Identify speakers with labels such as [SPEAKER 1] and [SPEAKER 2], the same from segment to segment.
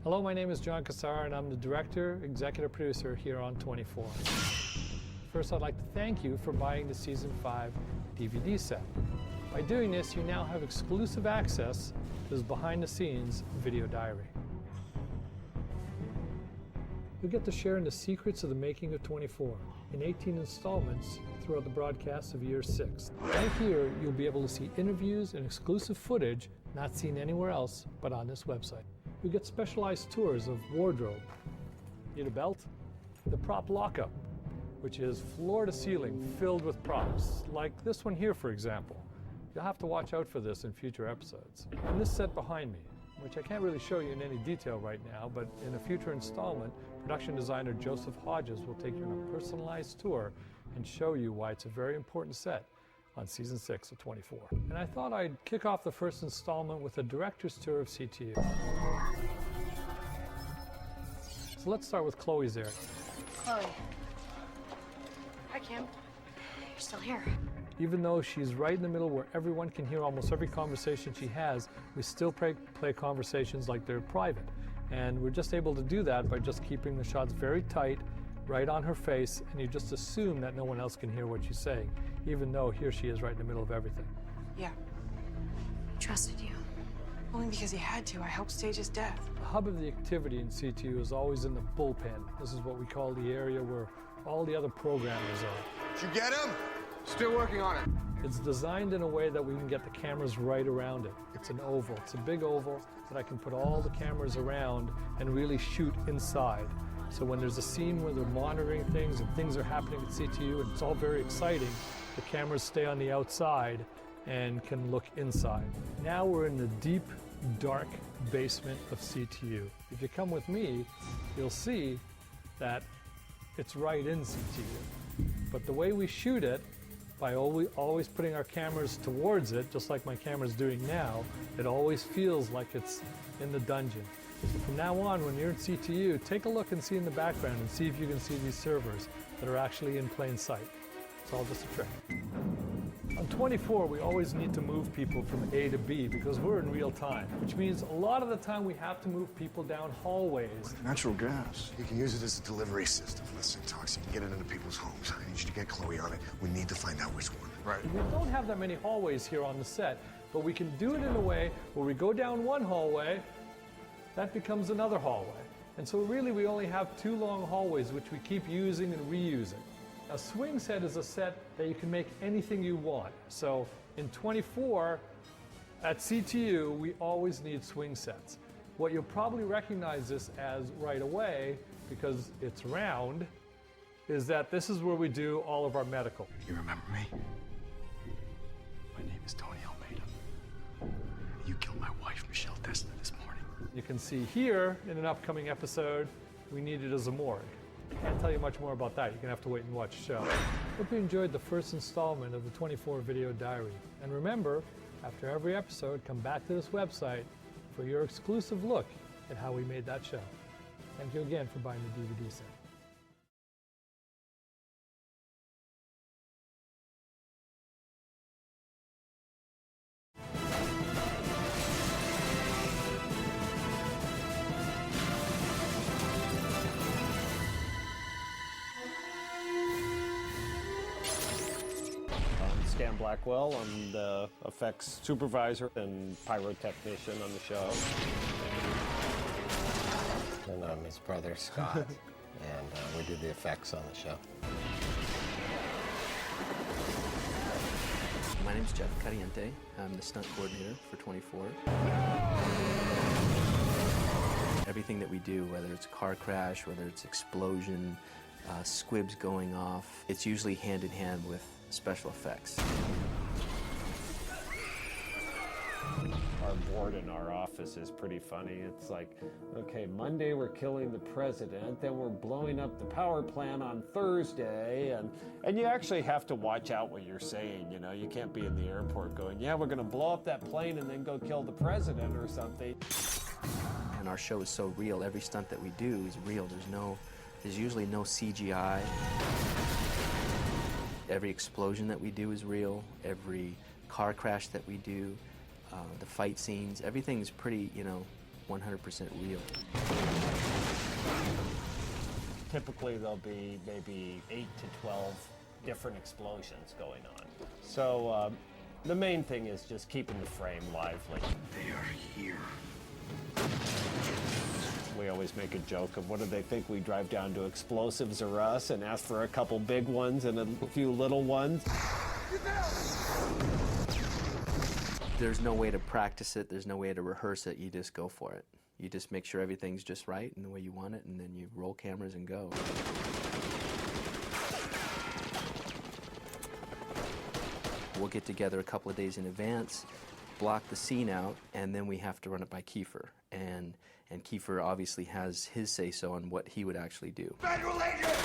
[SPEAKER 1] Hello, my name is John Cassar, and I'm the director, executive producer here on 24. First, I'd like to thank you for buying the Season 5 DVD set. By doing this, you now have exclusive access to this behind-the-scenes video diary. You'll get to share in the secrets of the making of 24 in 18 installments throughout the broadcast of Year 6. Right here, you'll be able to see interviews and exclusive footage not seen anywhere else but on this website. You'll get specialized tours of wardrobe. Need a belt? The prop lockup, which is floor to ceiling filled with props, like this one here, for example. You'll have to watch out for this in future episodes. And this set behind me, which I can't really show you in any detail right now, but in a future installment, production designer Joseph Hodges will take you on a personalized tour and show you why it's a very important set on Season 6 of 24. And I thought I'd kick off the first installment with a director's tour of CTU. So let's start with Chloe's area.
[SPEAKER 2] Chloe. Hi, Kim. You're still here.
[SPEAKER 1] Even though she's right in the middle where everyone can hear almost every conversation she has, we still play conversations like they're private. And we're just able to do that by just keeping the shots very tight, right on her face, and you just assume that no one else can hear what she's saying, even though here she is right in the middle of everything.
[SPEAKER 2] Yeah. Trusted you. Only because he had to. I helped stage his death.
[SPEAKER 1] The hub of the activity in CTU is always in the bullpen. This is what we call the area where all the other programmers are.
[SPEAKER 3] Did you get him? Still working on it.
[SPEAKER 1] It's designed in a way that we can get the cameras right around it. It's an oval. It's a big oval that I can put all the cameras around and really shoot inside. So when there's a scene where they're monitoring things and things are happening at CTU and it's all very exciting, the cameras stay on the outside and can look inside. Now we're in the deep, dark basement of CTU. If you come with me, you'll see that it's right in CTU. But the way we shoot it, by always putting our cameras towards it, just like my camera's doing now, it always feels like it's in the dungeon. So from now on, when you're in CTU, take a look and see in the background and see if you can see these servers that are actually in plain sight. It's all just a trick. On 24, we always need to move people from A to B because we're in real time, which means a lot of the time we have to move people down hallways.
[SPEAKER 3] Natural gas. You can use it as a delivery system for this toxic. You can get it into people's homes. I need you to get Chloe on it. We need to find out which one. Right.
[SPEAKER 1] We don't have that many hallways here on the set, but we can do it in a way where we go down one hallway, that becomes another hallway. And so really we only have two long hallways which we keep using and reusing. A swing set is a set that you can make anything you want. So in 24, at CTU, we always need swing sets. What you'll probably recognize this as right away, because it's round, is that this is where we do all of our medical.
[SPEAKER 3] You remember me? My name is Tony Almeida. You killed my wife, Michelle Destin, this morning.
[SPEAKER 1] You can see here in an upcoming episode, we need it as a morgue. Can't tell you much more about that. You're gonna have to wait and watch the show. Hope you enjoyed the first installment of the 24 video diary. And remember, after every episode, come back to this website for your exclusive look at how we made that show. Thank you again for buying the DVD set.
[SPEAKER 4] Blackwell. I'm the effects supervisor and pyrotechnician on the show.
[SPEAKER 5] And I'm his brother, Scott, and we do the effects on the show.
[SPEAKER 6] My name's Jeff Cariente. I'm the stunt coordinator for 24. Everything that we do, whether it's a car crash, whether it's explosion, squibs going off, it's usually hand in hand with special effects.
[SPEAKER 4] Our board in our office is pretty funny. It's like, okay, Monday we're killing the president, then we're blowing up the power plant on Thursday, and you actually have to watch out what you're saying, you know? You can't be in the airport going, yeah, we're gonna blow up that plane and then go kill the president or something.
[SPEAKER 6] And our show is so real. Every stunt that we do is real. There's usually no CGI. Every explosion that we do is real. Every car crash that we do, the fight scenes, everything's pretty, 100% real.
[SPEAKER 4] Typically, there'll be maybe 8 to 12 different explosions going on. So the main thing is just keeping the frame lively.
[SPEAKER 3] They are here.
[SPEAKER 4] We always make a joke of what do they think we drive down to, explosives or us, and ask for a couple big ones and a few little ones.
[SPEAKER 6] There's no way to practice it, there's no way to rehearse it, you just go for it. You just make sure everything's just right and the way you want it, and then you roll cameras and go. We'll get together a couple of days in advance, block the scene out, and then we have to run it by Kiefer. And Kiefer obviously has his say-so on what he would actually do.
[SPEAKER 3] Federal agent!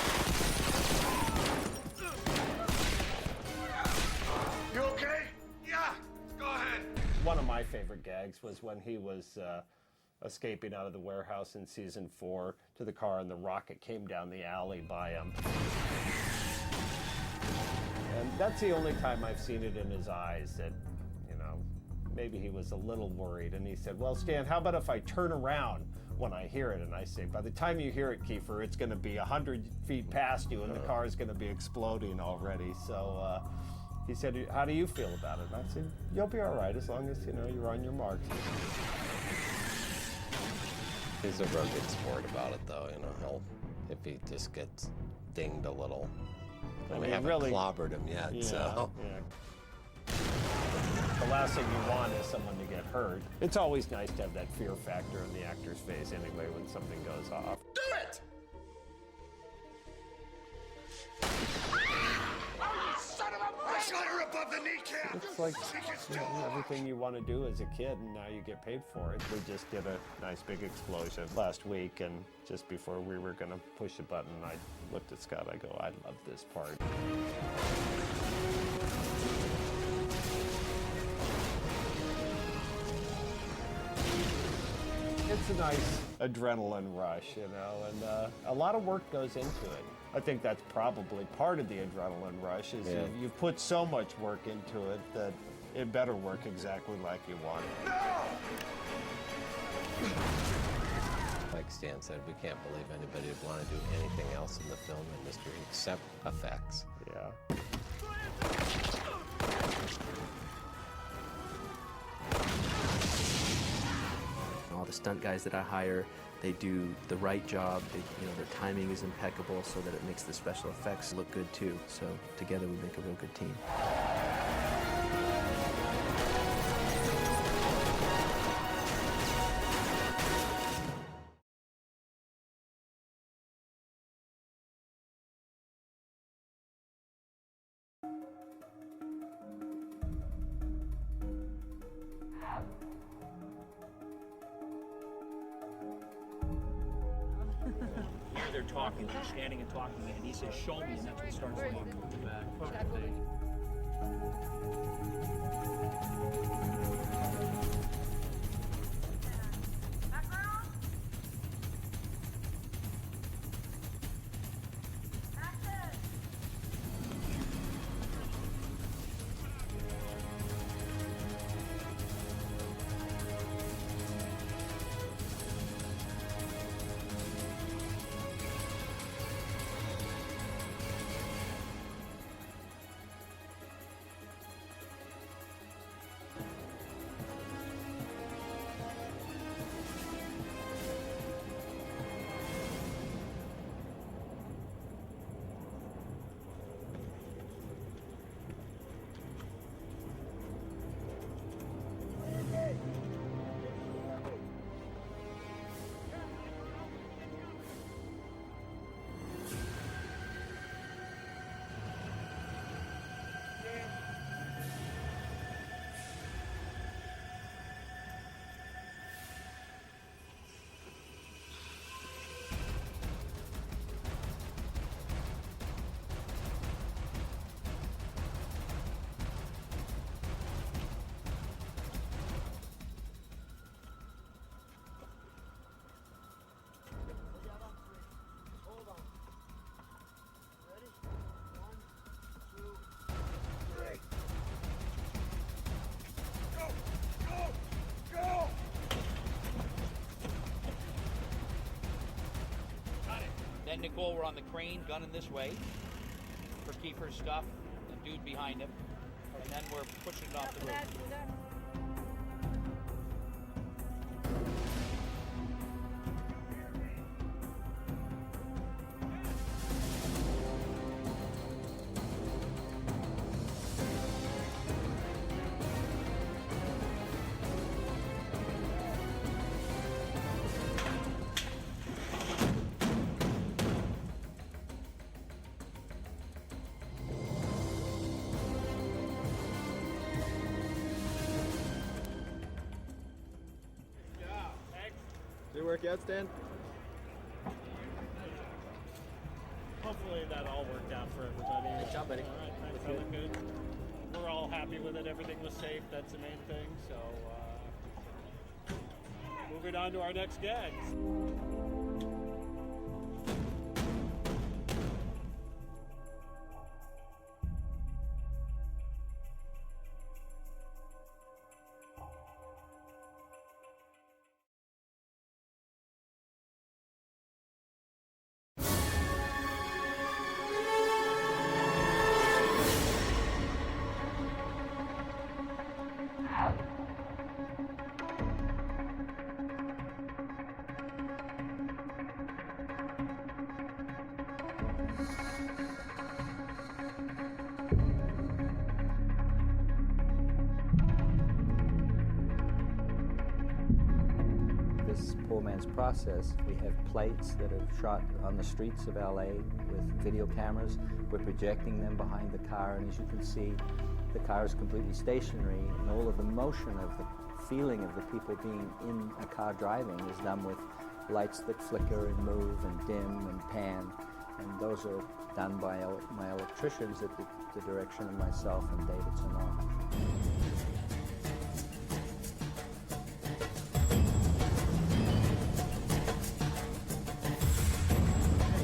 [SPEAKER 3] You okay? Yeah, go ahead.
[SPEAKER 4] One of my favorite gags was when he was escaping out of the warehouse in season 4 to the car, and the rocket came down the alley by him. And that's the only time I've seen it in his eyes that, you know, maybe he was a little worried. And he said, well, Stan, how about if I turn around when I hear it? And I say, by the time you hear it, Kiefer, it's going to be 100 feet past you, and the car is going to be exploding already. So he said, how do you feel about it? And I said, you'll be all right as long as, you know, you're on your marks.
[SPEAKER 5] He's a real good sport about it, though. You know, he'll, if he just gets dinged a little.
[SPEAKER 4] I
[SPEAKER 5] We
[SPEAKER 4] mean,
[SPEAKER 5] haven't
[SPEAKER 4] really,
[SPEAKER 5] clobbered him yet, so.
[SPEAKER 4] yeah. The last thing you want is someone to get hurt. It's always nice to have that fear factor in the actor's face anyway when something goes off.
[SPEAKER 3] Do it! Son of a bitch! Shot her above the kneecap!
[SPEAKER 4] It's like, you know, everything you want to do as a kid, and now you get paid for it. We just did a nice big explosion last week, and just before we were going to push the button, I looked at Scott, I go, I love this part. It's a nice adrenaline rush, you know, and a lot of work goes into it. I think that's probably part of the adrenaline rush is you've put so much work into it that it better work exactly like you want it.
[SPEAKER 5] Like Stan said, we can't believe anybody would want to do anything else in the film industry except effects.
[SPEAKER 4] Yeah.
[SPEAKER 6] All the stunt guys that I hire, they do the right job. You know, their timing is impeccable so that it makes the special effects look good too. So together we make a real good team.
[SPEAKER 7] They're talking, they're standing and talking, and he says, show me, and that's what starts walking back. and Nicole were on the crane gunning this way for Kiefer's stuff, and dude behind him. And then we're pushing it off the roof.
[SPEAKER 8] Did it work out, Stan?
[SPEAKER 9] Hopefully that all worked out for everybody.
[SPEAKER 6] Good job, buddy.
[SPEAKER 9] All right, thanks. That looked good. We're all happy with it. Everything was safe. That's the main thing. So, moving on to our next gags.
[SPEAKER 10] This poor man's process, we have plates that are shot on the streets of LA with video cameras. We're projecting them behind the car, and as you can see, the car is completely stationary, and all of the motion of the feeling of the people being in a car driving is done with lights that flicker and move and dim and pan, and those are done by my electricians at the direction of myself and David Surnow.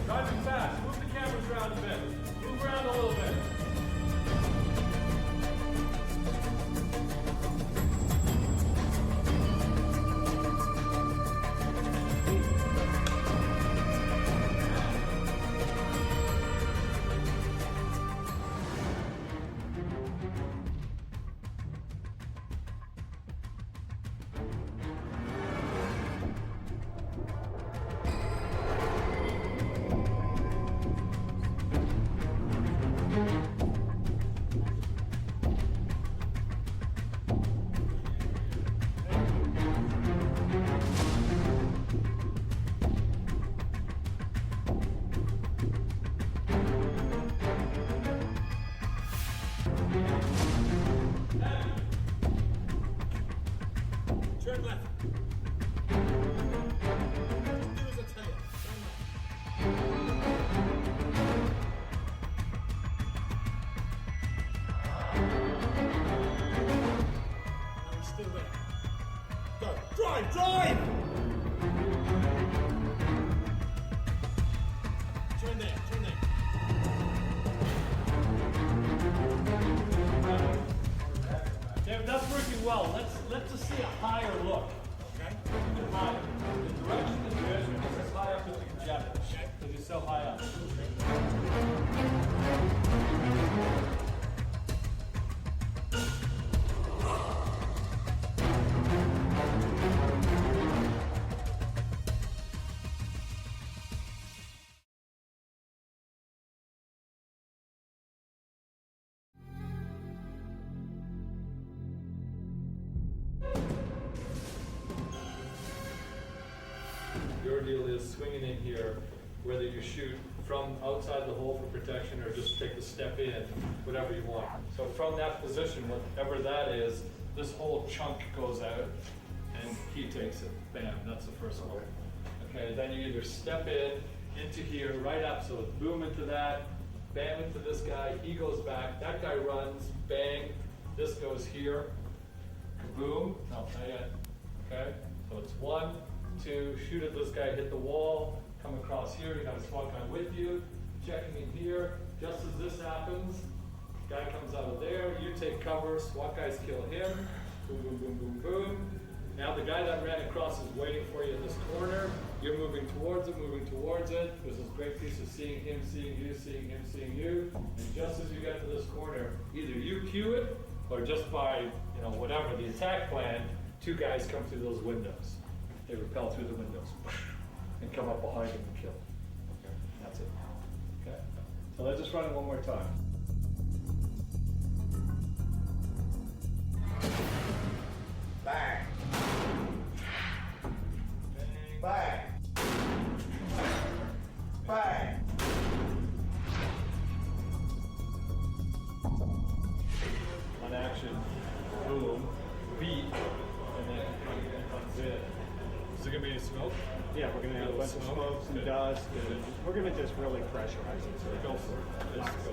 [SPEAKER 1] Driving fast. Move the cameras around a bit. Move around a little bit.
[SPEAKER 9] Turn left. Do as I tell you. Turn left. Now we're still there. Go. Drive! Drive! Turn there. Turn there.
[SPEAKER 1] David, that's working well. Let's just see a higher look. Okay? Higher. The direction is good. It's as high up as you can jump. Okay? Because you're so high up. Your deal is swinging in here, whether you shoot from outside the hole for protection or just take the step in, whatever you want. So from that position, whatever that is, this whole chunk goes out and he takes it. Bam, that's the first one. Okay, then you either step into here, right up, so boom into that, bam into this guy, he goes back, that guy runs, bang, this goes here, boom, no, not yet, okay? So it's 1, 2, shoot at this guy, hit the wall, come across here, you got a SWAT guy with you, checking in here, just as this happens, guy comes out of there, you take cover, SWAT guys kill him, boom, boom, boom, boom, boom, Now the guy that ran across is waiting for you in this corner. You're moving towards it, moving towards it. There's this great piece of seeing him, seeing you, seeing him, seeing you. And just as you get to this corner, either you cue it, or just by, whatever the attack plan, two guys come through those windows. They rappel through the windows and come up behind him and kill him. Okay, that's it. Okay, so let's just run it one more time.
[SPEAKER 8] Bang. Bang. Bang.
[SPEAKER 1] On action, boom, beat, and then it comes in. Is there gonna be any smoke?
[SPEAKER 9] Yeah, we're gonna have a bunch of smoke, some dust, and we're gonna just really pressurize it. So
[SPEAKER 1] Go for it. Just go.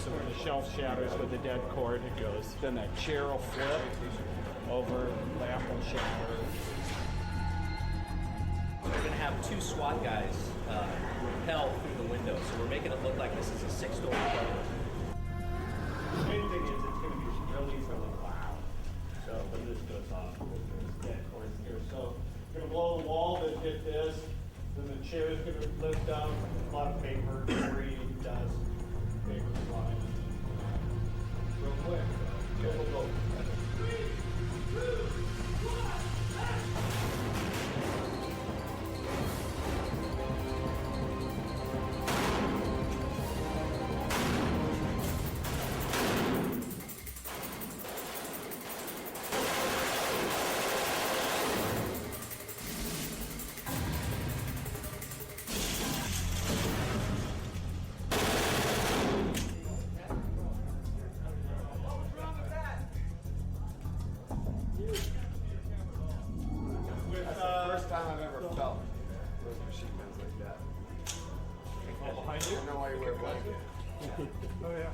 [SPEAKER 9] So when the shelf shatters with the dead cord, it goes. Then that chair will flip over, lamp will shatter.
[SPEAKER 7] We're gonna have two SWAT guys rappel through the window, so we're making it look like this is a 6-story building.
[SPEAKER 9] The main thing is it's gonna be really, really loud. So when this goes off, there's dead cords here. So we're gonna blow the wall that hit this, then the chair is gonna lift up, a lot of paper, debris, dust, paper flying.
[SPEAKER 1] Real quick. Go.
[SPEAKER 8] First time I've ever felt those machine guns like that.
[SPEAKER 1] Behind you?
[SPEAKER 8] I don't know why you wear a blanket.
[SPEAKER 1] Oh yeah.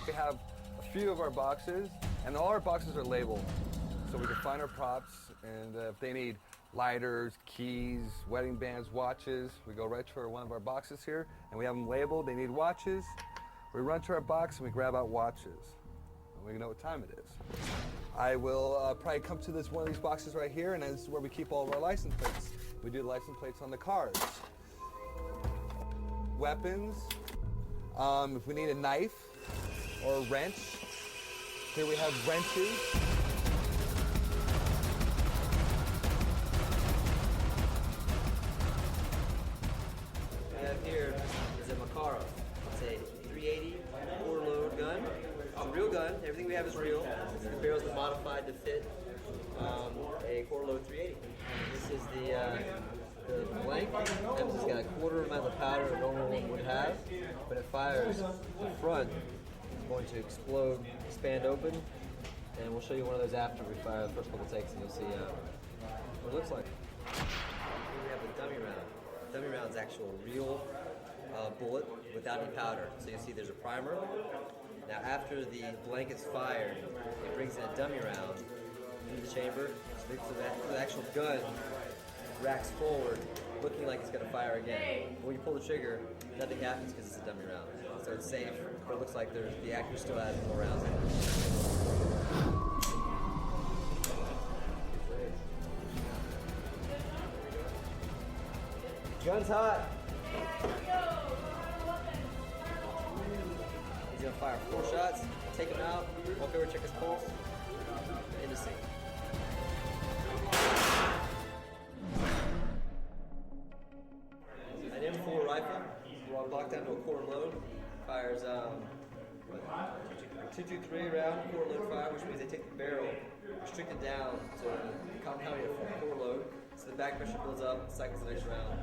[SPEAKER 11] We have a few of our boxes, and all our boxes are labeled, so we can find our props, and if they need lighters, keys, wedding bands, watches, we go right to one of our boxes here, and we have them labeled. They need watches. We run to our box and we grab out watches, and we know what time it is. I will probably come to one of these boxes right here, and this is where we keep all of our license plates. We do the license plates on the cars. Weapons. If we need a knife or a wrench, here we have wrenches.
[SPEAKER 12] We have here is a Makarov. It's a 380 four-load gun. It's a real gun. Everything we have is real. The barrel's been modified to fit a four-load 380. This is the blank. It's got a quarter amount of powder a normal one would have. When it fires, the front is going to explode, expand open, and we'll show you one of those after we fire the first couple takes, and you'll see what it looks like. Here we have the dummy round. The dummy round is actual real bullet without any powder. So you'll see there's a primer. Now after the blank is fired, it brings in a dummy round into the chamber. So the actual gun racks forward, looking like it's going to fire again. But when you pull the trigger, nothing happens because it's a dummy round. So it's safe, but it looks like the actor still has more rounds in it. Gun's hot. He's going to fire 4 shots, take him out, walk over, check his pulse, end of scene. An M4 rifle, locked down to a quarter load, fires 223 round quarter load fire, which means they take the barrel, restrict it down to compound it from quarter load, so the back pressure builds up, cycles the next round.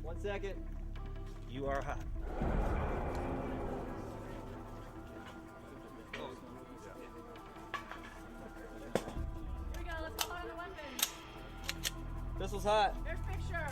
[SPEAKER 12] One second.
[SPEAKER 7] You are hot.
[SPEAKER 12] Pistol's hot.
[SPEAKER 2] There's picture.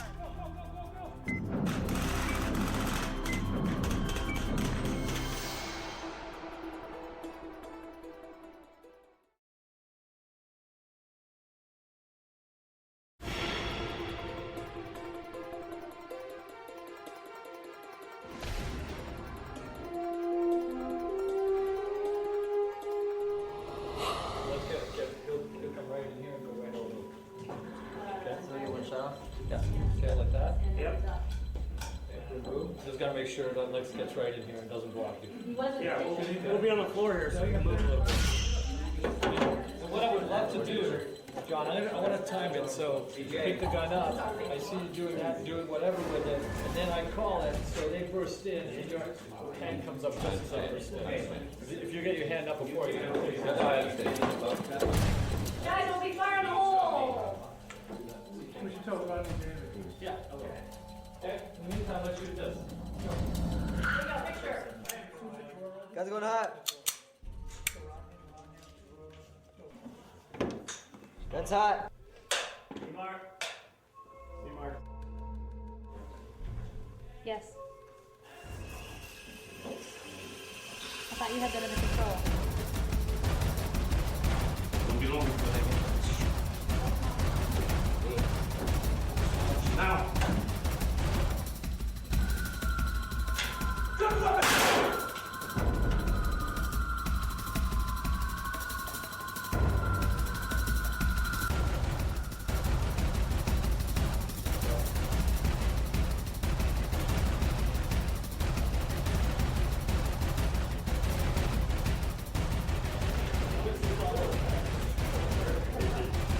[SPEAKER 1] He'll come right in here and go right over. Okay.
[SPEAKER 12] So you want to shut off?
[SPEAKER 1] Yeah. Okay, like that.
[SPEAKER 9] Yep.
[SPEAKER 1] Just gotta make sure that Lex gets right in here and doesn't block you.
[SPEAKER 9] Yeah, we'll be on the floor here, so you can move a little bit.
[SPEAKER 1] And what I would love to do, John, I want to time it so you pick the gun up, I see you doing that, doing whatever with it, and then I call it, so they burst in, and your hand comes up just as I burst in. If you get your hand up before you,
[SPEAKER 2] Guys, don't be firing the hole!
[SPEAKER 9] We should talk about it.
[SPEAKER 1] yeah, okay. Okay, in the meantime, let's shoot this.
[SPEAKER 2] Take a picture.
[SPEAKER 12] Guys are going hot. Gun's hot.
[SPEAKER 9] See Mark? See Mark?
[SPEAKER 13] Yes. I thought you had that under control.
[SPEAKER 9] Don't be long before they get now.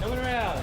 [SPEAKER 1] Coming around.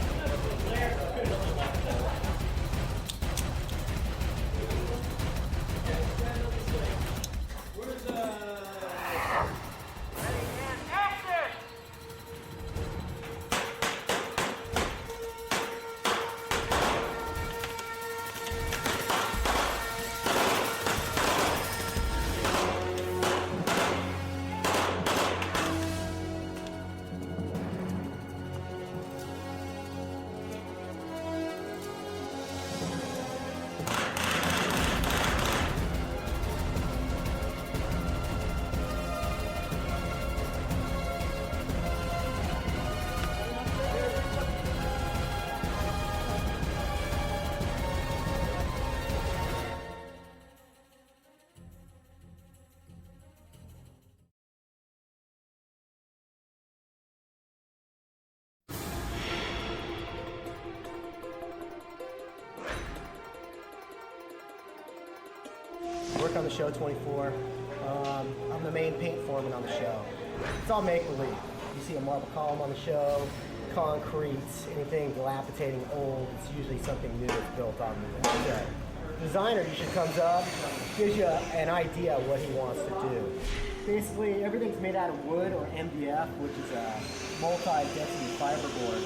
[SPEAKER 14] Work on the show 24. I'm the main paint foreman on the show. It's all make-believe. You see a marble column on the show, concrete, anything dilapidating old, it's usually something new that's built on the set. The designer usually comes up, gives you an idea of what he wants to do. Basically, everything's made out of wood or MDF, which is a multi-density fiberboard.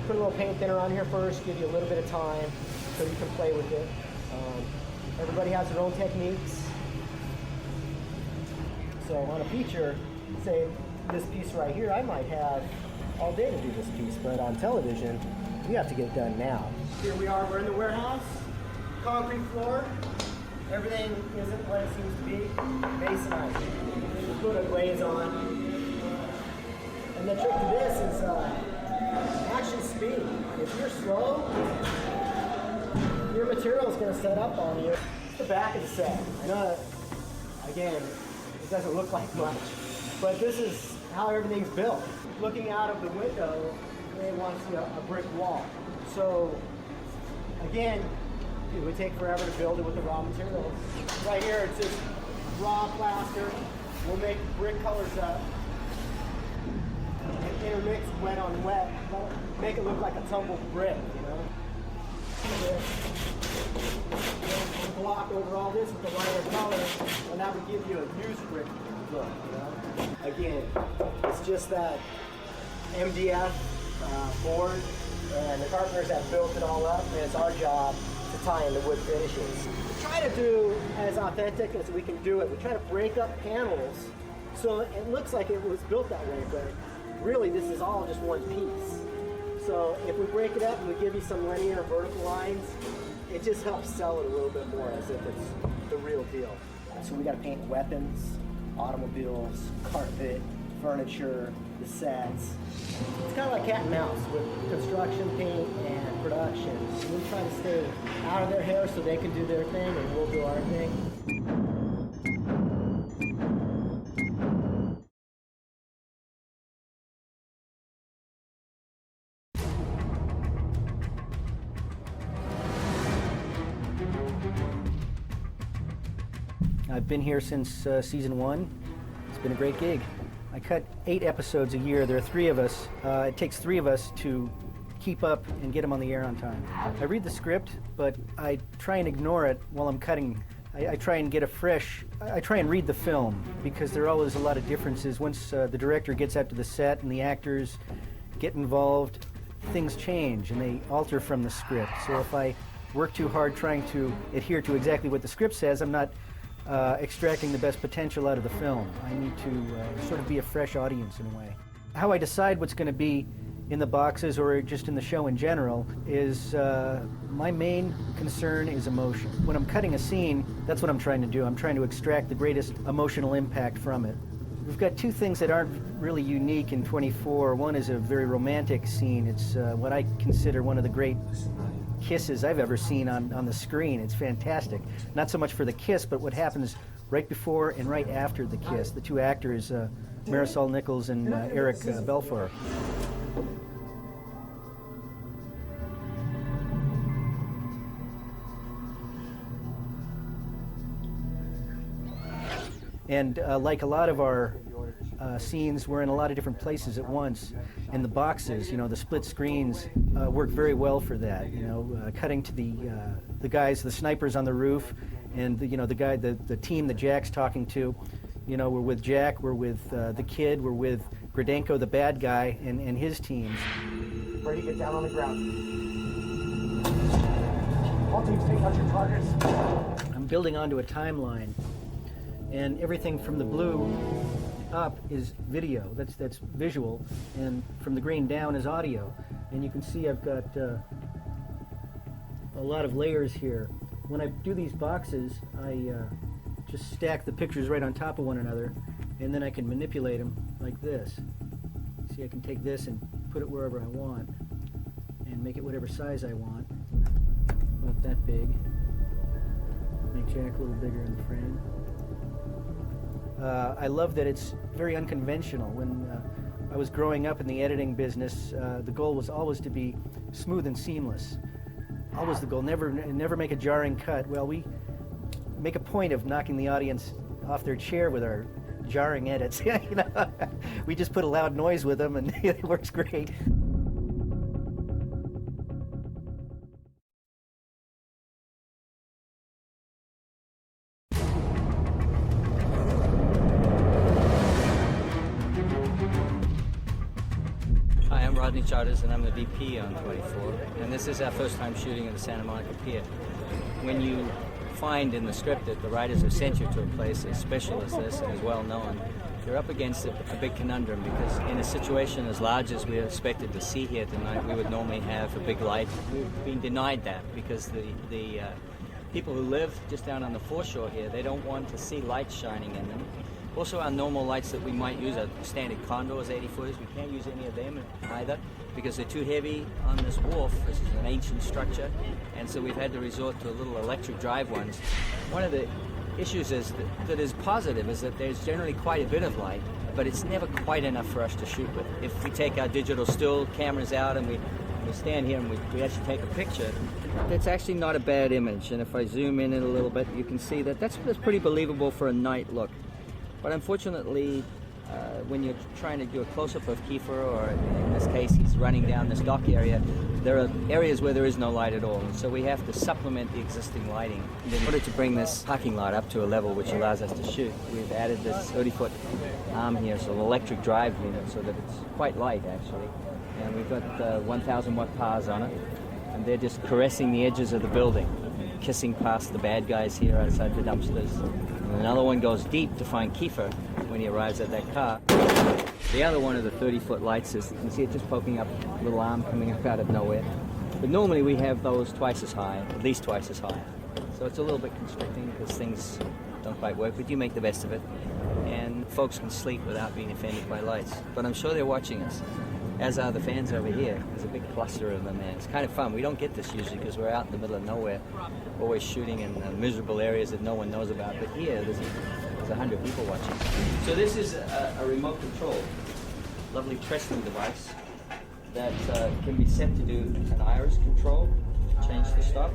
[SPEAKER 14] Put a little paint thinner on here first, give you a little bit of time so you can play with it. Everybody has their own techniques. So on a feature, say this piece right here, I might have all day to do this piece, but on television, we have to get it done now. Here we are, we're in the warehouse, concrete floor. Everything isn't what it seems to be, masonized. We put a glaze on. And the trick to this is actually speed. If you're slow, your material is going to set up on you. The back of the set. I know, again, it doesn't look like much, but this is how everything's built. Looking out of the window, they want to see a brick wall. So, again, it would take forever to build it with the raw materials. Right here, it's just raw plaster. We'll make brick colors up and intermix wet on wet. Make it look like a tumbled brick, you know? Block over all this with the lighter color, and that would give you a used brick look, you know? Again, it's just that MDF board, and the carpenters have built it all up, and it's our job to tie in the wood finishes. We try to do as authentic as we can do it. We try to break up panels so it looks like it was built that way, but really this is all just one piece. So if we break it up and we give you some linear vertical lines, it just helps sell it a little bit more as if it's the real deal. So we got to paint weapons, automobiles, carpet, furniture, the sets. It's kind of like cat and mouse with construction, paint, and production. We try to stay out of their hair so they can do their thing and we'll do our thing.
[SPEAKER 15] I've been here since season 1. It's been a great gig. I cut 8 episodes a year. There are 3 of us. It takes 3 of us to keep up and get them on the air on time. I read the script, but I try and ignore it while I'm cutting. I try and get I try and read the film because there are always a lot of differences. Once the director gets out to the set and the actors get involved, things change and they alter from the script. So if I work too hard trying to adhere to exactly what the script says, I'm not extracting the best potential out of the film. I need to sort of be a fresh audience in a way. How I decide what's going to be in the boxes or just in the show in general is my main concern is emotion. When I'm cutting a scene, that's what I'm trying to do. I'm trying to extract the greatest emotional impact from it. We've got 2 things that aren't really unique in 24. One is a very romantic scene. It's what I consider one of the great kisses I've ever seen on the screen. It's fantastic. Not so much for the kiss, but what happens right before and right after the kiss. The 2 actors, Marisol Nichols and Eric Belfour. And like a lot of our scenes, we're in a lot of different places at once. And the boxes, the split screens work very well for that. Cutting to the guys, the snipers on the roof, and the team that Jack's talking to. We're with Jack, we're with the kid, we're with Gradenko, the bad guy, and his teams.
[SPEAKER 14] Ready to get down on the ground. All teams take out your targets.
[SPEAKER 15] I'm building onto a timeline, and everything from the blue up is video, that's visual, and from the green down is audio. And you can see I've got a lot of layers here. When I do these boxes, I just stack the pictures right on top of one another, and then I can manipulate them like this. See, I can take this and put it wherever I want, and make it whatever size I want. Not that big. Make Jack a little bigger in the frame. I love that it's very unconventional. When I was growing up in the editing business, the goal was always to be smooth and seamless. Always the goal, never make a jarring cut. Well, we make a point of knocking the audience off their chair with our jarring edits. We just put a loud noise with them and it works great.
[SPEAKER 16] Charters, and I'm the VP on 24, and this is our first time shooting at the Santa Monica Pier. When you find in the script that the writers have sent you to a place as special as this and as well known, you're up against a big conundrum, because in a situation as large as we're expected to see here tonight, we would normally have a big light. We've been denied that because the people who live just down on the foreshore here, they don't want to see lights shining in them. Also, our normal lights that we might use are standard condors, 80-footers. We can't use any of them either because they're too heavy on this wharf. This is an ancient structure, and so we've had to resort to little electric drive ones. One of the issues that is positive is that there's generally quite a bit of light, but it's never quite enough for us to shoot with. If we take our digital still cameras out and we stand here and we actually take a picture, that's actually not a bad image. And if I zoom in a little bit, you can see that that's pretty believable for a night look. But unfortunately, when you're trying to do a close-up of Kiefer, or in this case, he's running down this dock area, there are areas where there is no light at all. And so we have to supplement the existing lighting. And in order to bring this parking lot up to a level which allows us to shoot, we've added this 30-foot arm here, so an electric drive unit, so that it's quite light, actually. And we've got 1,000-watt powers on it, and they're just caressing the edges of the building, kissing past the bad guys here outside the dumpsters. And another one goes deep to find Kiefer when he arrives at that car. The other one of the 30-foot lights is, you can see it just poking up, a little arm coming up out of nowhere. But normally we have those twice as high, at least twice as high. So it's a little bit constricting because things don't quite work, but you make the best of it. And folks can sleep without being offended by lights. But I'm sure they're watching us, as are the fans over here. There's a big cluster of them there. It's kind of fun. We don't get this usually because we're out in the middle of nowhere, always shooting in miserable areas that no one knows about. But here, there's 100 people watching. So this is a remote control, lovely Trestle device that can be set to do an iris control, change the stop,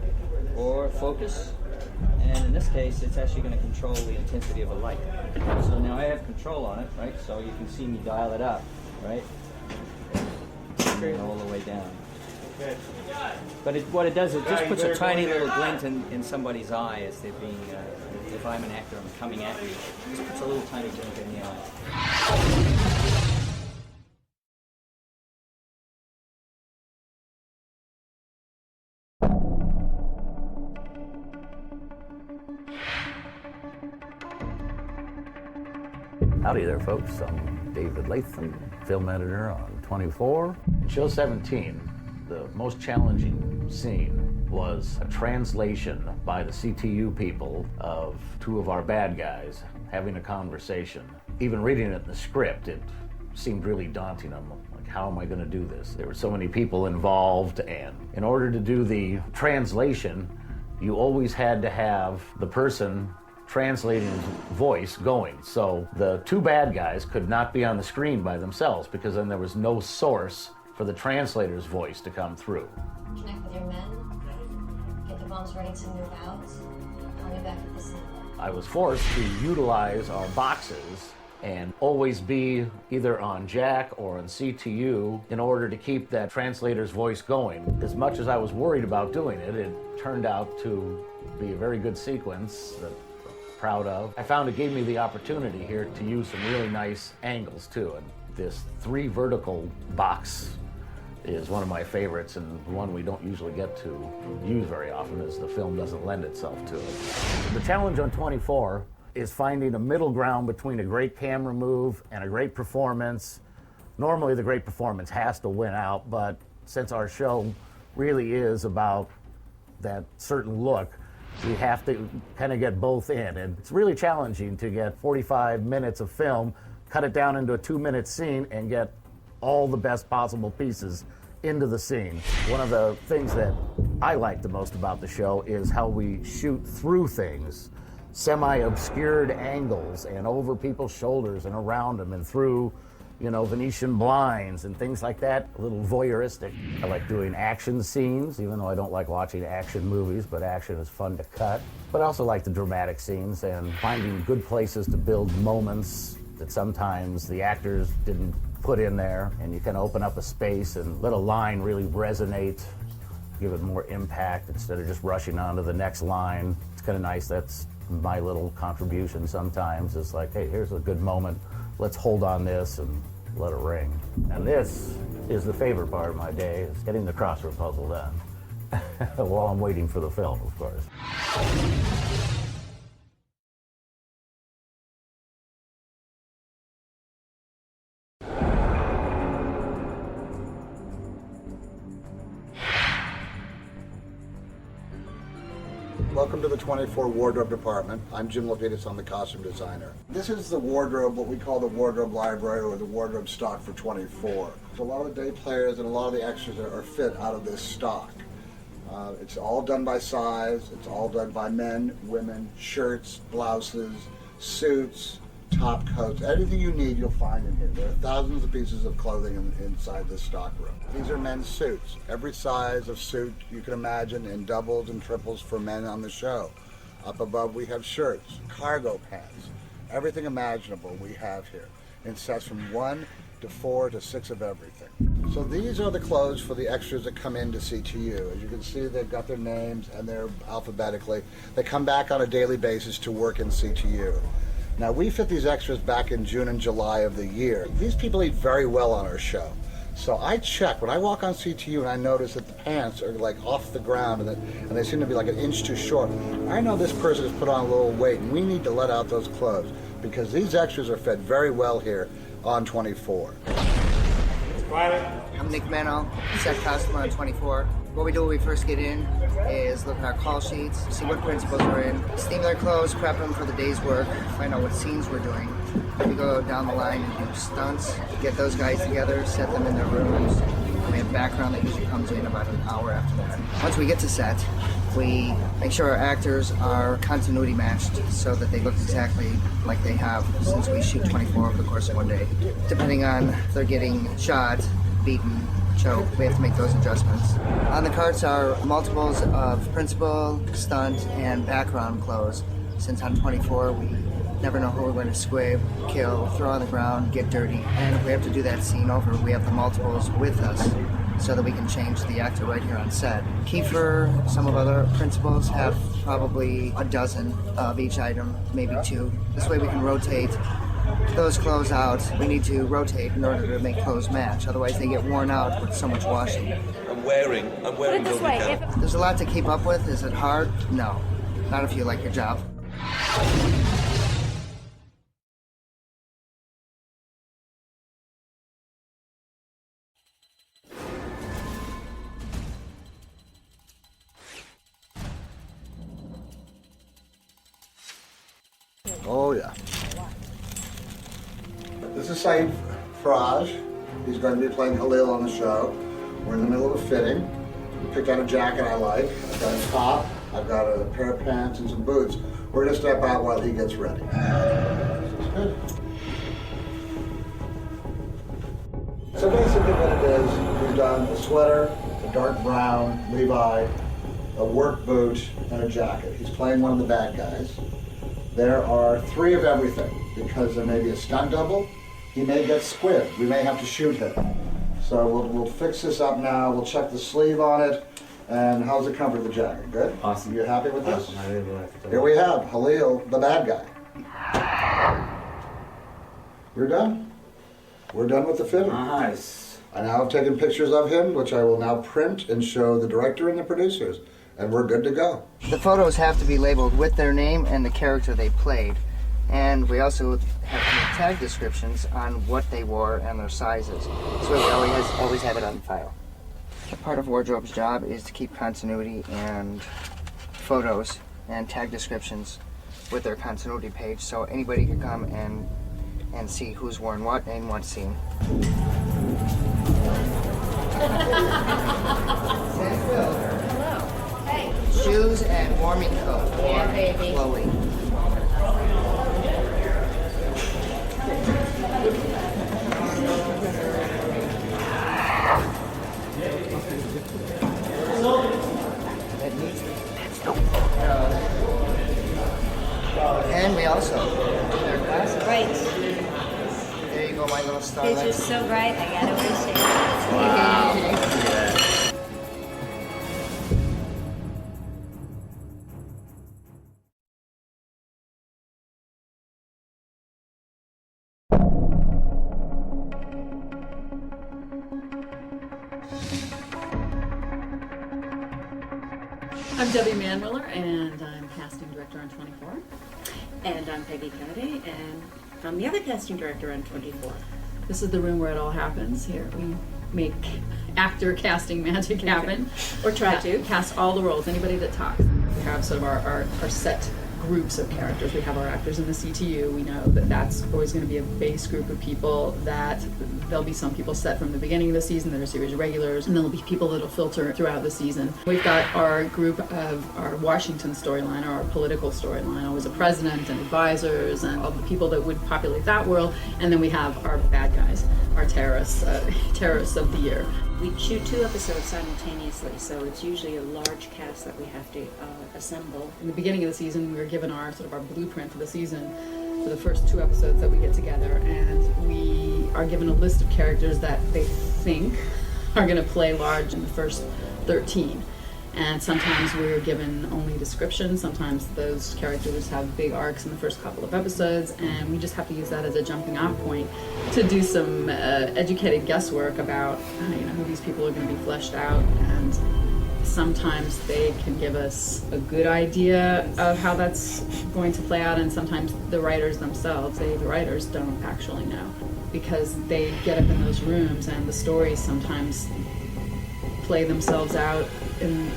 [SPEAKER 16] or focus. And in this case, it's actually going to control the intensity of a light. So now I have control on it, right? So you can see me dial it up, right? And all the way down. But what it does, it just puts a tiny little glint in somebody's eye as they're being, if I'm an actor, I'm coming at you. It just puts a little tiny glint in the eye.
[SPEAKER 17] Howdy there, folks. I'm David Latham, film editor on 24. In show 17, the most challenging scene was a translation by the CTU people of two of our bad guys having a conversation. Even reading it in the script, it seemed really daunting. I'm like, how am I going to do this? There were so many people involved, and in order to do the translation, you always had to have the person translating voice going. So the two bad guys could not be on the screen by themselves because then there was no source for the translator's voice to come through.
[SPEAKER 13] Connect with your men, get the bombs ready to move out. I'll be back at the scene.
[SPEAKER 17] I was forced to utilize our boxes and always be either on Jack or on CTU in order to keep that translator's voice going. As much as I was worried about doing it, it turned out to be a very good sequence that proud of. I found it gave me the opportunity here to use some really nice angles too, and this 3 vertical box is one of my favorites and one we don't usually get to use very often as the film doesn't lend itself to it. The challenge on 24 is finding a middle ground between a great camera move and a great performance. Normally the great performance has to win out, but since our show really is about that certain look, we have to kind of get both in. And it's really challenging to get 45 minutes of film, cut it down into a 2-minute scene, and get all the best possible pieces into the scene. One of the things that I like the most about the show is how we shoot through things, semi-obscured angles, and over people's shoulders and around them and through, you know, Venetian blinds and things like that. A little voyeuristic. I like doing action scenes, even though I don't like watching action movies, but action is fun to cut. But I also like the dramatic scenes and finding good places to build moments that sometimes the actors didn't put in there, and you can open up a space and let a line really resonate, give it more impact instead of just rushing on to the next line. It's kind of nice. That's my little contribution sometimes. It's like, hey, here's a good moment. Let's hold on this and let it ring. And this is the favorite part of my day, is getting the crossword puzzle done. While I'm waiting for the film, of course.
[SPEAKER 18] Welcome to the 24 Wardrobe Department. I'm Jim Lapidus, I'm the costume designer. This is the wardrobe, what we call the wardrobe library or the wardrobe stock for 24. So a lot of the day players and a lot of the extras are fit out of this stock. It's all done by size, it's all done by men, women, shirts, blouses, suits, top coats, anything you need you'll find in here. There are thousands of pieces of clothing inside this stock room. These are men's suits. Every size of suit you can imagine in doubles and triples for men on the show. Up above we have shirts, cargo pants, everything imaginable we have here in sets from 1 to 4 to 6 of everything. So these are the clothes for the extras that come into CTU. As you can see, they've got their names and they're alphabetically. They come back on a daily basis to work in CTU. Now, we fit these extras back in June and July of the year. These people eat very well on our show. So I check, when I walk on CTU and I notice that the pants are like off the ground and they seem to be like an inch too short, I know this person has put on a little weight and we need to let out those clothes because these extras are fed very well here on 24.
[SPEAKER 14] I'm Nick Meno, set costumer on 24. What we do when we first get in is look at our call sheets, see what principals are in, steam their clothes, prep them for the day's work, find out what scenes we're doing. We go down the line and do stunts, get those guys together, set them in their rooms. We have background that usually comes in about an hour after that. Once we get to set, we make sure our actors are continuity matched so that they look exactly like they have since we shoot 24 over the course of one day. Depending on if they're getting shot, beaten, choked, we have to make those adjustments. On the carts are multiples of principal, stunt, and background clothes. Since on 24, we never know who we're going to squib, kill, throw on the ground, get dirty. And if we have to do that scene over, we have the multiples with us so that we can change the actor right here on set. Kiefer, some of other principals have probably a dozen of each item, maybe 2. This way we can rotate those clothes out. We need to rotate in order to make clothes match. Otherwise they get worn out with so much washing.
[SPEAKER 19] I'm wearing
[SPEAKER 14] this way. There's a lot to keep up with. Is it hard? No. Not if you like your job.
[SPEAKER 18] Oh, yeah. This is Saeed Faraj. He's going to be playing Halil on the show. We're in the middle of a fitting. We picked out a jacket I like. I've got a top, I've got a pair of pants and some boots. We're going to step out while he gets ready. Good. So basically what it is, we've done a sweater, a dark brown Levi, a work boot, and a jacket. He's playing one of the bad guys. There are 3 of everything, because there may be a stunt double. He may get squibbed. We may have to shoot him. So we'll fix this up now. We'll check the sleeve on it. And how's the comfort of the jacket? Good? Awesome. You happy with this?
[SPEAKER 19] I really like it.
[SPEAKER 18] Here we have Halil, the bad guy. We're done. We're done with the fitting.
[SPEAKER 19] Nice.
[SPEAKER 18] I now have taken pictures of him, which I will now print and show the director and the producers. And we're good to go.
[SPEAKER 14] The photos have to be labeled with their name and the character they played. And we also have to make tag descriptions on what they wore and their sizes. So we always have it on file. Part of wardrobe's job is to keep continuity and photos and tag descriptions with their continuity page so anybody can come and see who's worn what in what scene. Shoes and warming coat for Chloe. And we also do their glasses.
[SPEAKER 20] Right.
[SPEAKER 14] There you go, my little starlight.
[SPEAKER 20] It's just so bright, I gotta wish it. Wow.
[SPEAKER 21] I'm Debbie Manmiller, and I'm casting director on 24.
[SPEAKER 22] And I'm Peggy Kennedy, and I'm the other casting director on 24.
[SPEAKER 21] This is the room where it all happens. Here we make actor casting magic happen.
[SPEAKER 22] Or try to.
[SPEAKER 21] Cast all the roles, anybody that talks. We have sort of our set groups of characters. We have our actors in the CTU. We know that that's always going to be a base group of people, that there'll be some people set from the beginning of the season that are series regulars, and there'll be people that'll filter throughout the season. We've got our group of our Washington storyline, or our political storyline, always a president and advisors and all the people that would populate that world, and then we have our bad guys, our terrorists of the year.
[SPEAKER 22] We shoot 2 episodes simultaneously, so it's usually a large cast that we have to assemble.
[SPEAKER 21] In the beginning of the season, we were given our blueprint for the season for the first 2 episodes that we get together, and we are given a list of characters that they think are going to play large in the first 13. And sometimes we're given only descriptions, sometimes those characters have big arcs in the first couple of episodes, and we just have to use that as a jumping off point to do some educated guesswork about who these people are going to be fleshed out. And sometimes they can give us a good idea of how that's going to play out, and sometimes the writers themselves, the writers don't actually know. because they get up in those rooms and the stories sometimes play themselves out, and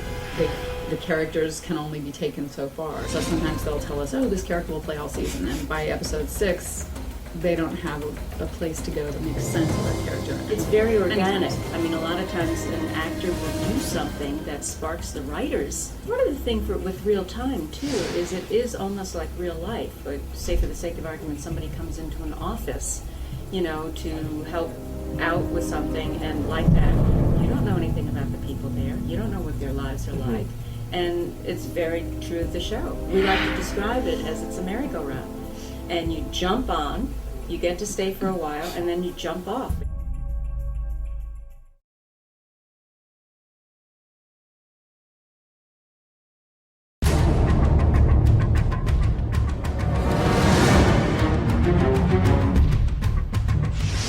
[SPEAKER 21] the characters can only be taken so far. So sometimes they'll tell us, oh, this character will play all season, and by episode 6, they don't have a place to go that makes sense of that character.
[SPEAKER 22] It's very organic. I mean, a lot of times an actor will do something that sparks the writers. Part of the thing with real time, too, is it is almost like real life. But say, for the sake of argument, somebody comes into an office, you know, to help out with something, and like that, you don't know anything about the people there. You don't know what their lives are like. And it's very true of the show. We like to describe it as it's a merry-go-round. And you jump on, you get to stay for a while, and then you jump off.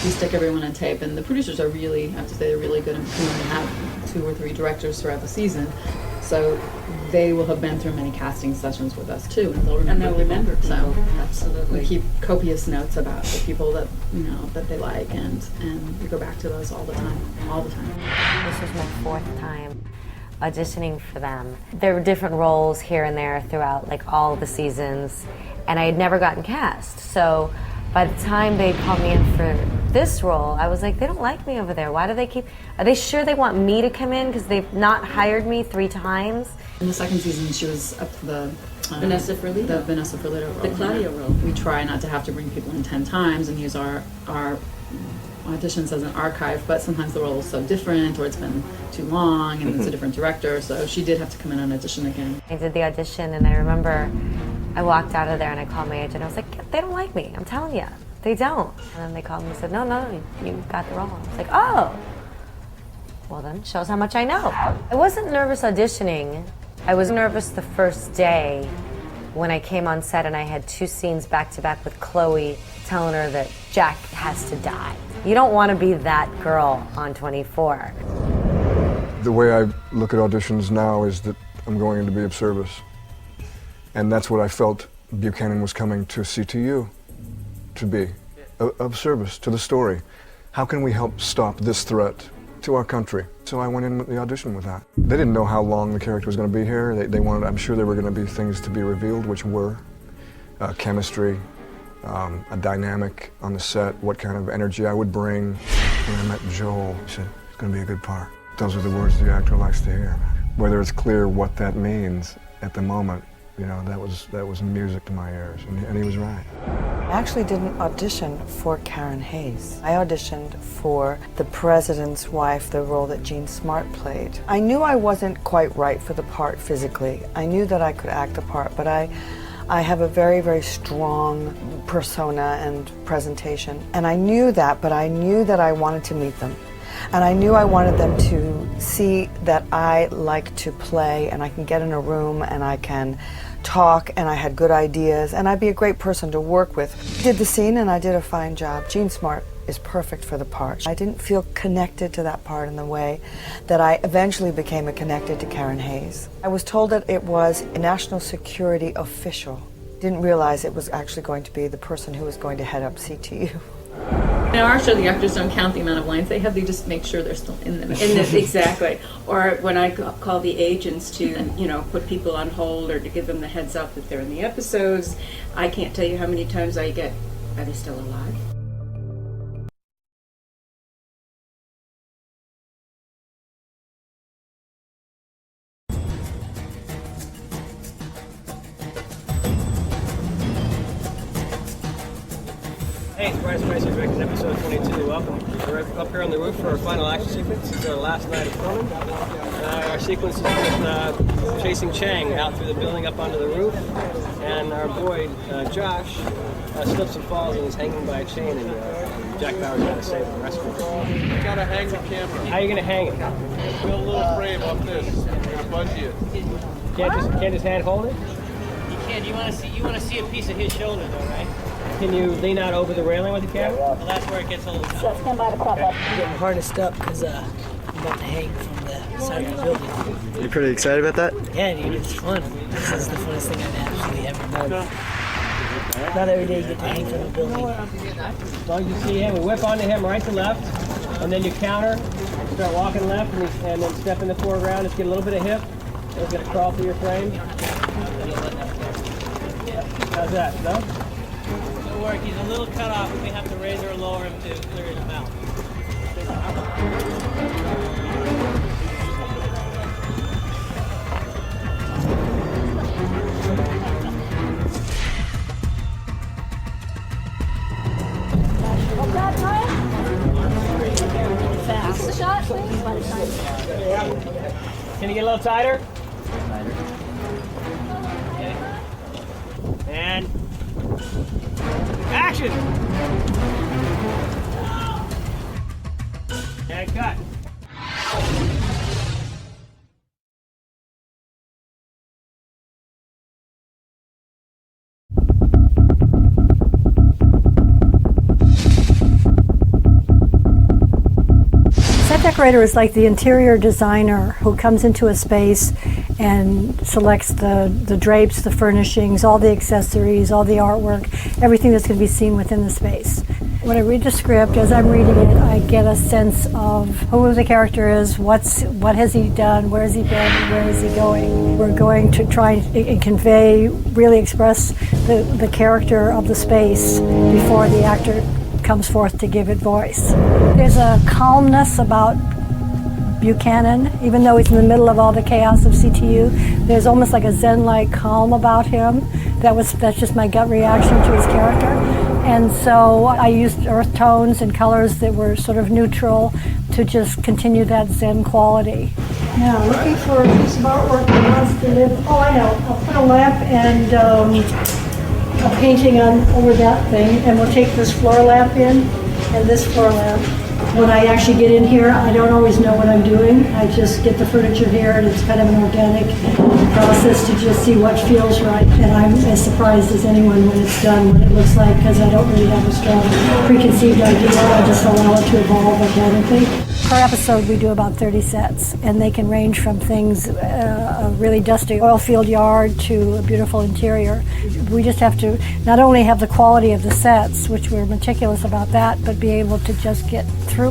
[SPEAKER 21] We stick everyone on tape, and the producers are really, I have to say, they're really good. We only have 2 or 3 directors throughout the season, so they will have been through many casting sessions with us too, and they'll remember people. So
[SPEAKER 22] absolutely,
[SPEAKER 21] we keep copious notes about the people that that they like, and we go back to those all the time.
[SPEAKER 3] This was my 4th time auditioning for them. There were different roles here and there throughout like all the seasons, and I had never gotten cast. So by the time they called me in for this role, I was like, they don't like me over there. Why do they keep? Are they sure they want me to come in because they've not hired me 3 times?
[SPEAKER 21] In the 2nd season, she was up to the
[SPEAKER 22] Vanessa Ferlito.
[SPEAKER 21] The Vanessa Ferlito role.
[SPEAKER 22] The Claudia role.
[SPEAKER 21] We try not to have to bring people in 10 times and use our auditions as an archive, but sometimes the role is so different, or it's been too long, and it's a different director, so she did have to come in and audition again.
[SPEAKER 3] I did the audition, and I remember I walked out of there and I called my agent. I was like, they don't like me, I'm telling you. They don't. And then they called me and said, no, you got the role. I was like, oh. Well then, shows how much I know. I wasn't nervous auditioning. I was nervous the first day when I came on set and I had 2 scenes back to back with Chloe telling her that Jack has to die. You don't want to be that girl on 24.
[SPEAKER 5] The way I look at auditions now is that I'm going in to be of service. And that's what I felt Buchanan was coming to CTU to be, of service to the story. How can we help stop this threat to our country? So I went in with the audition with that. They didn't know how long the character was going to be here. They wanted, I'm sure there were going to be things to be revealed, which were chemistry, a dynamic on the set, what kind of energy I would bring. When I met Joel, he said, it's going to be a good part. Those are the words the actor likes to hear. Whether it's clear what that means at the moment, that was music to my ears, and he was right.
[SPEAKER 23] I actually didn't audition for Karen Hayes. I auditioned for the president's wife, the role that Jean Smart played. I knew I wasn't quite right for the part physically. I knew that I could act the part, but I have a very, very strong persona and presentation, and I knew that, but I knew that I wanted to meet them. And I knew I wanted them to see that I like to play, and I can get in a room and I can talk, and I had good ideas, and I'd be a great person to work with. Did the scene, and I did a fine job. Jean Smart is perfect for the part. I didn't feel connected to that part in the way that I eventually became connected to Karen Hayes. I was told that it was a national security official. Didn't realize it was actually going to be the person who was going to head up CTU.
[SPEAKER 21] In our show, the actors don't count the amount of lines they have, they just make sure they're still in them.
[SPEAKER 22] Exactly. Or when I call the agents to, put people on hold or to give them the heads up that they're in the episodes, I can't tell you how many times I get, are they still alive?
[SPEAKER 24] Hey, surprise, it's episode 22. Welcome. We're up here on the roof for our final action sequence. This is our last night of filming. Our sequence is with chasing Cheng out through the building up onto the roof. And our boy, Josh, slips and falls and is hanging by a chain, and Jack Bauer's got to save him, rescue him.
[SPEAKER 9] You gotta hang the camera.
[SPEAKER 24] How are you going to hang it?
[SPEAKER 9] Build a little frame up this. Bungee it.
[SPEAKER 24] Can't just hand hold it?
[SPEAKER 7] You can. You want to see a piece of his shoulder, though, right?
[SPEAKER 24] Can you lean out over the railing with the camera?
[SPEAKER 7] Well, that's where it gets a little tough.
[SPEAKER 25] So stand by the prop up. I'm getting harnessed up because I'm about to hang from the side of the building.
[SPEAKER 26] You pretty excited about that?
[SPEAKER 25] Yeah, dude, it's fun. This is the funnest thing I've actually ever done. Not every day you get to hang from a building.
[SPEAKER 24] As long as you see him, we whip onto him right to left, and then you counter, start walking left, and then step in the foreground. Just get a little bit of hip. He's going to crawl through your frame. How's that? No?
[SPEAKER 7] It'll work. He's a little cut off. We may have to raise or lower him to clear his mouth.
[SPEAKER 20] Fast. The shot, please.
[SPEAKER 24] Can you get a little tighter? Okay. And action! And cut.
[SPEAKER 4] Set decorator is like the interior designer who comes into a space and selects the drapes, the furnishings, all the accessories, all the artwork, everything that's going to be seen within the space. When I read the script, as I'm reading it, I get a sense of who the character is, what has he done, where has he been, where is he going. We're going to try and convey, really express the character of the space before the actor comes forth to give it voice. There's a calmness about Buchanan, even though he's in the middle of all the chaos of CTU. There's almost like a Zen-like calm about him. That's just my gut reaction to his character. And so I used earth tones and colors that were sort of neutral to just continue that Zen quality. Now, looking for a piece of artwork that wants to live. Oh, I know. I'll put a lamp and a painting on over that thing, and we'll take this floor lamp in and this floor lamp. When I actually get in here, I don't always know what I'm doing. I just get the furniture here, and it's kind of an organic process to just see what feels right. And I'm as surprised as anyone when it's done, what it looks like, because I don't really have a strong preconceived idea. I just allow it to evolve organically. Per episode, we do about 30 sets, and they can range from things, a really dusty oil field yard to a beautiful interior. We just have to not only have the quality of the sets, which we're meticulous about that, but be able to just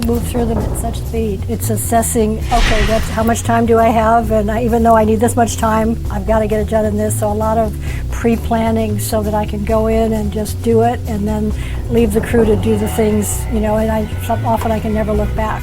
[SPEAKER 4] move through them at such speed. It's assessing, okay, that's how much time do I have, and even though I need this much time, I've got to get it done in this. So a lot of pre-planning so that I can go in and just do it, and then leave the crew to do the things, and often I can never look back.